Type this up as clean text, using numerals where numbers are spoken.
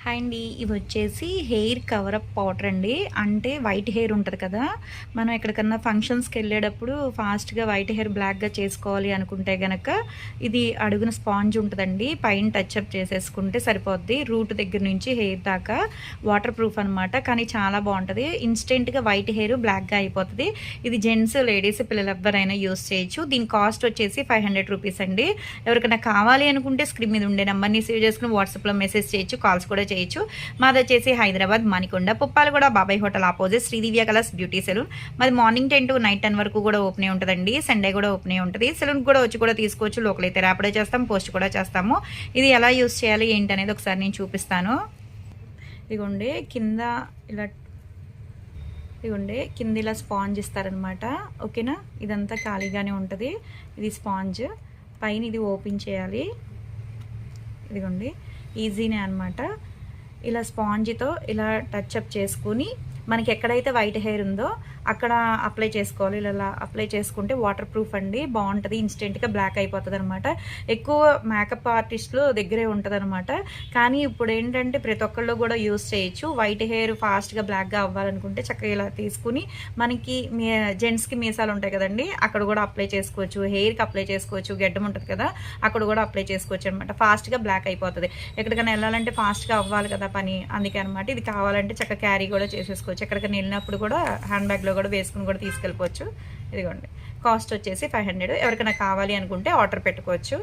Hi అండి. ఇవి వచ్చేసి హెయిర్ కవరప్ పౌడర్ అండి. అంటే వైట్ హెయిర్ ఉంటుంది కదా, మనం ఎక్కడికన్నా ఫంక్షన్స్కి వెళ్ళేటప్పుడు ఫాస్ట్గా వైట్ హెయిర్ బ్లాక్గా చేసుకోవాలి అనుకుంటే గనక ఇది అడుగున స్పాంజ్ ఉంటుందండి. పైన టచ్అప్ చేసేసుకుంటే సరిపోద్ది. రూట్ దగ్గర నుంచి హెయిర్ దాకా వాటర్ ప్రూఫ్ అనమాట. కానీ చాలా బాగుంటుంది. ఇన్స్టెంట్గా వైట్ హెయిర్ బ్లాక్గా అయిపోతుంది. ఇది జెంట్స్, లేడీస్, పిల్లలు ఎవ్వరైనా యూస్ చేయొచ్చు. దీని కాస్ట్ వచ్చేసి 500 రూపీస్ అండి. ఎవరికైనా కావాలి అనుకుంటే స్క్రీన్ మీద ఉండే నెంబర్ని సేవ్ చేసుకుని వాట్సాప్లో మెసేజ్ చేయొచ్చు, కాల్స్ కూడా చేయొచ్చు. మాది వచ్చేసి Hyderabad Manikonda Puppalaguda Babai hotel opposite Sridivya colours beauty salon. మాది మార్నింగ్ 10 to నైట్ 10 వరకు కూడా ఓపెన్ ఉంటుందండి. సండే కూడా ఓపెన్ ఉంటుంది. సెలూన్ కూడా వచ్చి కూడా తీసుకోవచ్చు. లోకల్ అయితే ర్యాపిడో చేస్తాం, పోస్ట్ కూడా చేస్తాము. ఇది ఎలా యూస్ చేయాలి ఏంటి అనేది ఒకసారి నేను చూపిస్తాను. ఇదిగోండి కింద ఇలా, ఇదిగోండి కింద ఇలా స్పాంజ్ ఇస్తారనమాట. ఓకేనా, ఇదంతా ఖాళీగానే ఉంటుంది. ఇది స్పాంజ్ పైన ఇది ఓపెన్ చేయాలి. ఇదిగోండి ఈజీనే అనమాట. ఇలా స్పాంజ్తో ఇలా టచ్అప్ చేసుకుని మనకి ఎక్కడైతే వైట్ హెయిర్ ఉందో అక్కడ అప్లై చేసుకోవాలి. ఇలా అప్లై చేసుకుంటే వాటర్ ప్రూఫ్ అండి, బాగుంటుంది. ఇన్స్టెంట్గా బ్లాక్ అయిపోతుంది అనమాట. ఎక్కువ మేకప్ ఆర్టిస్టులు దగ్గరే ఉంటుంది అనమాట. కానీ ఇప్పుడు ఏంటంటే ప్రతి ఒక్కళ్ళు కూడా యూస్ చేయొచ్చు. వైట్ హెయిర్ ఫాస్ట్గా బ్లాక్గా అవ్వాలనుకుంటే చక్కగా ఇలా తీసుకుని మనకి జెంట్స్కి మీసాలు ఉంటాయి కదండి, అక్కడ కూడా అప్లై చేసుకోవచ్చు. హెయిర్కి అప్లై చేసుకోవచ్చు. గెడ్డం ఉంటుంది కదా, అక్కడ కూడా అప్లై చేసుకోవచ్చు అనమాట. ఫాస్ట్గా బ్లాక్ అయిపోతుంది. ఎక్కడికైనా వెళ్ళాలంటే ఫాస్ట్గా అవ్వాలి కదా పని, అందుకే అనమాట. ఇది కావాలంటే చక్కగా క్యారీ కూడా చేసేసుకోవచ్చు. ఎక్కడికైనా వెళ్ళినప్పుడు కూడా హ్యాండ్ బ్యాగ్లో కూడా వేసుకుని కూడా తీసుకెళ్ళిపోవచ్చు. ఇదిగోండి కాస్ట్ వచ్చేసి 500. ఎవరికైనా కావాలి అనుకుంటే ఆర్డర్ పెట్టుకోవచ్చు.